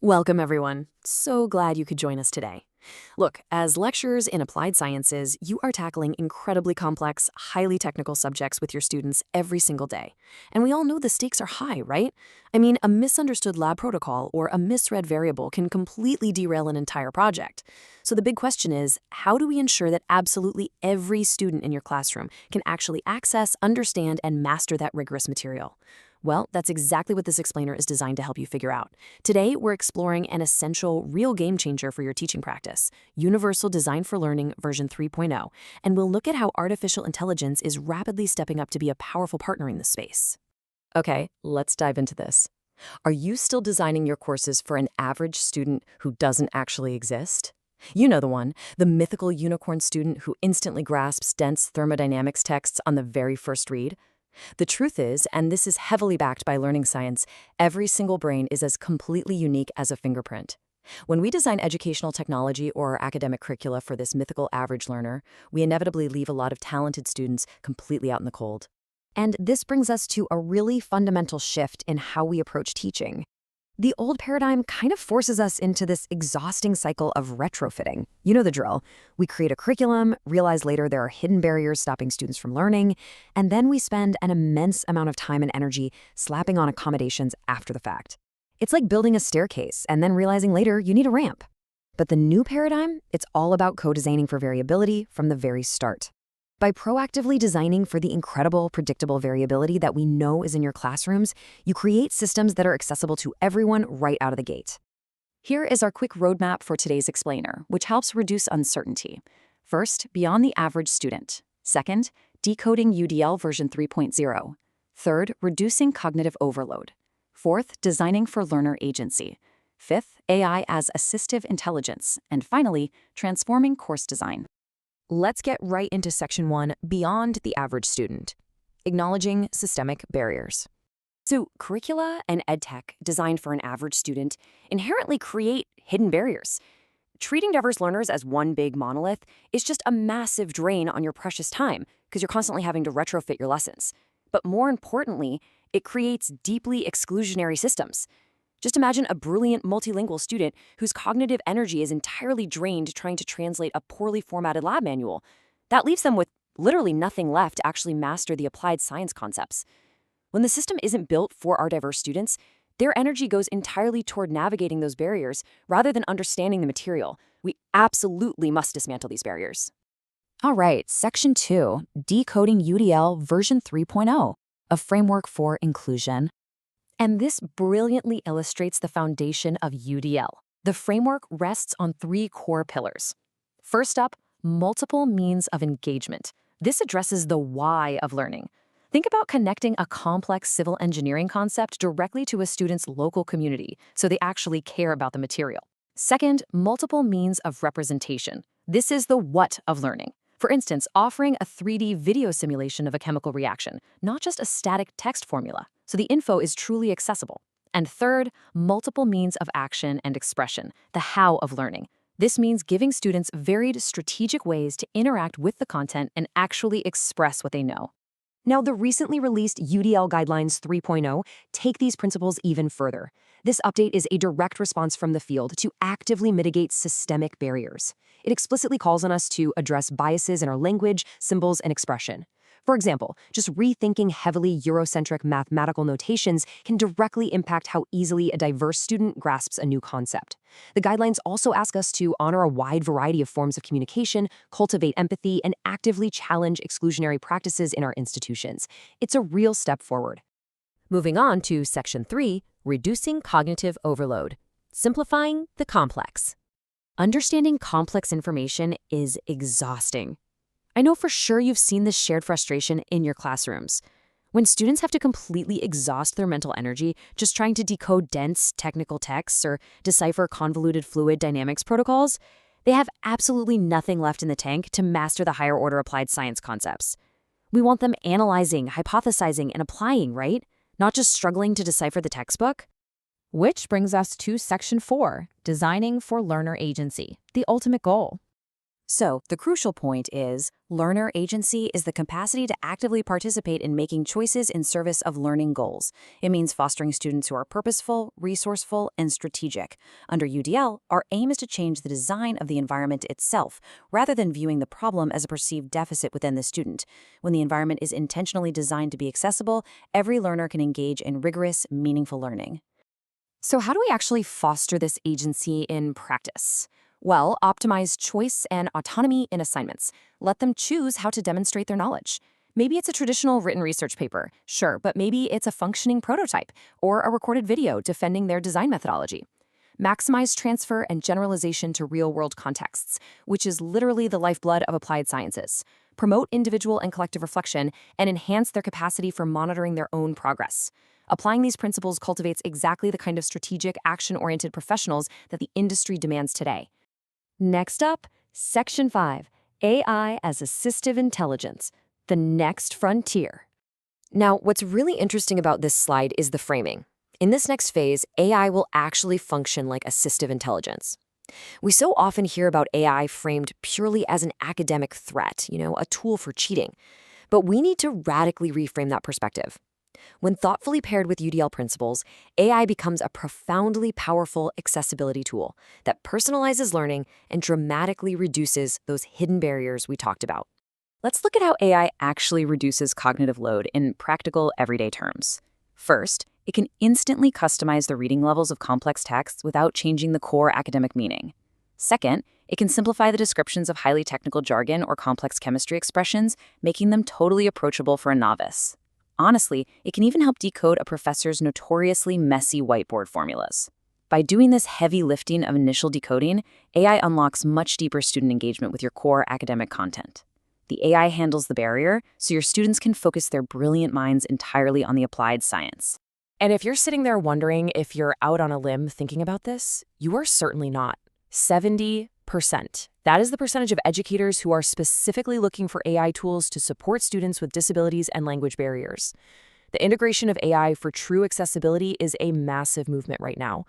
Welcome, everyone. So glad you could join us today. Look, as lecturers in applied sciences, you are tackling incredibly complex, highly technical subjects with your students every single day. And we all know the stakes are high, right? I mean, a misunderstood lab protocol or a misread variable can completely derail an entire project. So the big question is, how do we ensure that absolutely every student in your classroom can actually access, understand, and master that rigorous material? Well, that's exactly what this explainer is designed to help you figure out. Today, we're exploring an essential, real game changer for your teaching practice, Universal Design for Learning version 3.0, and we'll look at how artificial intelligence is rapidly stepping up to be a powerful partner in this space. Okay, let's dive into this. Are you still designing your courses for an average student who doesn't actually exist? You know the one, the mythical unicorn student who instantly grasps dense thermodynamics texts on the very first read? The truth is, and this is heavily backed by learning science, every single brain is as completely unique as a fingerprint. When we design educational technology or academic curricula for this mythical average learner, we inevitably leave a lot of talented students completely out in the cold. And this brings us to a really fundamental shift in how we approach teaching. The old paradigm kind of forces us into this exhausting cycle of retrofitting. You know the drill. We create a curriculum, realize later there are hidden barriers stopping students from learning, and then we spend an immense amount of time and energy slapping on accommodations after the fact. It's like building a staircase and then realizing later you need a ramp. But the new paradigm, it's all about co-designing for variability from the very start. By proactively designing for the incredible, predictable variability that we know is in your classrooms, you create systems that are accessible to everyone right out of the gate. Here is our quick roadmap for today's explainer, which helps reduce uncertainty. First, beyond the average student. Second, decoding UDL version 3.0. Third, reducing cognitive overload. Fourth, designing for learner agency. Fifth, AI as assistive intelligence. And finally, transforming course design. Let's get right into Section 1, Beyond the Average Student, Acknowledging Systemic Barriers. So, curricula and edtech designed for an average student inherently create hidden barriers. Treating diverse learners as one big monolith is just a massive drain on your precious time because you're constantly having to retrofit your lessons. But more importantly, it creates deeply exclusionary systems. Just imagine a brilliant multilingual student whose cognitive energy is entirely drained trying to translate a poorly formatted lab manual. That leaves them with literally nothing left to actually master the applied science concepts. When the system isn't built for our diverse students, their energy goes entirely toward navigating those barriers rather than understanding the material. We absolutely must dismantle these barriers. All right, Section 2, Decoding UDL version 3.0, a framework for inclusion. And this brilliantly illustrates the foundation of UDL. The framework rests on three core pillars. First up, multiple means of engagement. This addresses the why of learning. Think about connecting a complex civil engineering concept directly to a student's local community so they actually care about the material. Second, multiple means of representation. This is the what of learning. For instance, offering a 3D video simulation of a chemical reaction, not just a static text formula, so the info is truly accessible. And third, multiple means of action and expression, the how of learning. This means giving students varied strategic ways to interact with the content and actually express what they know. Now, the recently released UDL Guidelines 3.0 take these principles even further. This update is a direct response from the field to actively mitigate systemic barriers. It explicitly calls on us to address biases in our language, symbols, and expression. For example, just rethinking heavily Eurocentric mathematical notations can directly impact how easily a diverse student grasps a new concept. The guidelines also ask us to honor a wide variety of forms of communication, cultivate empathy, and actively challenge exclusionary practices in our institutions. It's a real step forward. Moving on to Section 3, Reducing Cognitive Overload, Simplifying the Complex. Understanding complex information is exhausting. I know for sure you've seen this shared frustration in your classrooms. When students have to completely exhaust their mental energy just trying to decode dense technical texts or decipher convoluted fluid dynamics protocols, they have absolutely nothing left in the tank to master the higher order applied science concepts. We want them analyzing, hypothesizing, and applying, right? Not just struggling to decipher the textbook. Which brings us to Section 4, Designing for Learner Agency, the ultimate goal. So, the crucial point is, learner agency is the capacity to actively participate in making choices in service of learning goals. It means fostering students who are purposeful, resourceful, and strategic. Under UDL, our aim is to change the design of the environment itself, rather than viewing the problem as a perceived deficit within the student. When the environment is intentionally designed to be accessible, every learner can engage in rigorous, meaningful learning. So how do we actually foster this agency in practice? Well, optimize choice and autonomy in assignments. Let them choose how to demonstrate their knowledge. Maybe it's a traditional written research paper, sure, but maybe it's a functioning prototype or a recorded video defending their design methodology. Maximize transfer and generalization to real-world contexts, which is literally the lifeblood of applied sciences. Promote individual and collective reflection and enhance their capacity for monitoring their own progress. Applying these principles cultivates exactly the kind of strategic, action-oriented professionals that the industry demands today. Next up, Section 5, AI as Assistive Intelligence, the next frontier. Now, what's really interesting about this slide is the framing. In this next phase, AI will actually function like assistive intelligence. We so often hear about AI framed purely as an academic threat, a tool for cheating. But we need to radically reframe that perspective. When thoughtfully paired with UDL principles, AI becomes a profoundly powerful accessibility tool that personalizes learning and dramatically reduces those hidden barriers we talked about. Let's look at how AI actually reduces cognitive load in practical, everyday terms. First, it can instantly customize the reading levels of complex texts without changing the core academic meaning. Second, it can simplify the descriptions of highly technical jargon or complex chemistry expressions, making them totally approachable for a novice. Honestly, it can even help decode a professor's notoriously messy whiteboard formulas. By doing this heavy lifting of initial decoding, AI unlocks much deeper student engagement with your core academic content. The AI handles the barrier, so your students can focus their brilliant minds entirely on the applied science. And if you're sitting there wondering if you're out on a limb thinking about this, you are certainly not. 70%. That is the percentage of educators who are specifically looking for AI tools to support students with disabilities and language barriers. The integration of AI for true accessibility is a massive movement right now.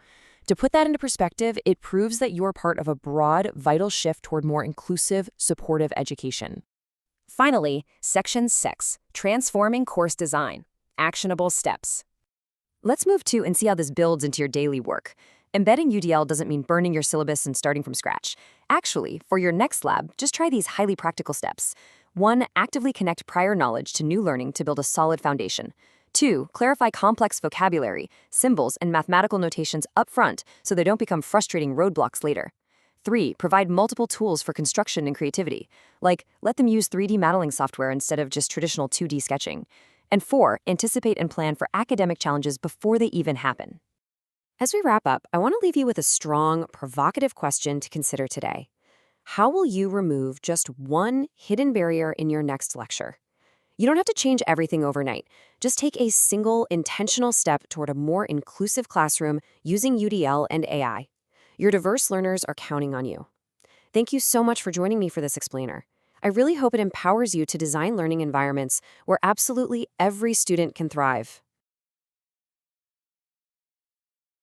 To put that into perspective, it proves that you're part of a broad, vital shift toward more inclusive, supportive education. Finally, Section 6, Transforming Course Design, Actionable Steps. Let's move to and see how this builds into your daily work. Embedding UDL doesn't mean burning your syllabus and starting from scratch. Actually, for your next lab, just try these highly practical steps. 1. Actively connect prior knowledge to new learning to build a solid foundation. 2. Clarify complex vocabulary, symbols, and mathematical notations up front so they don't become frustrating roadblocks later. 3. Provide multiple tools for construction and creativity, like let them use 3D modeling software instead of just traditional 2D sketching. And 4. Anticipate and plan for academic challenges before they even happen. As we wrap up, I want to leave you with a strong, provocative question to consider today. How will you remove just one hidden barrier in your next lecture? You don't have to change everything overnight. Just take a single, intentional step toward a more inclusive classroom using UDL and AI. Your diverse learners are counting on you. Thank you so much for joining me for this explainer. I really hope it empowers you to design learning environments where absolutely every student can thrive.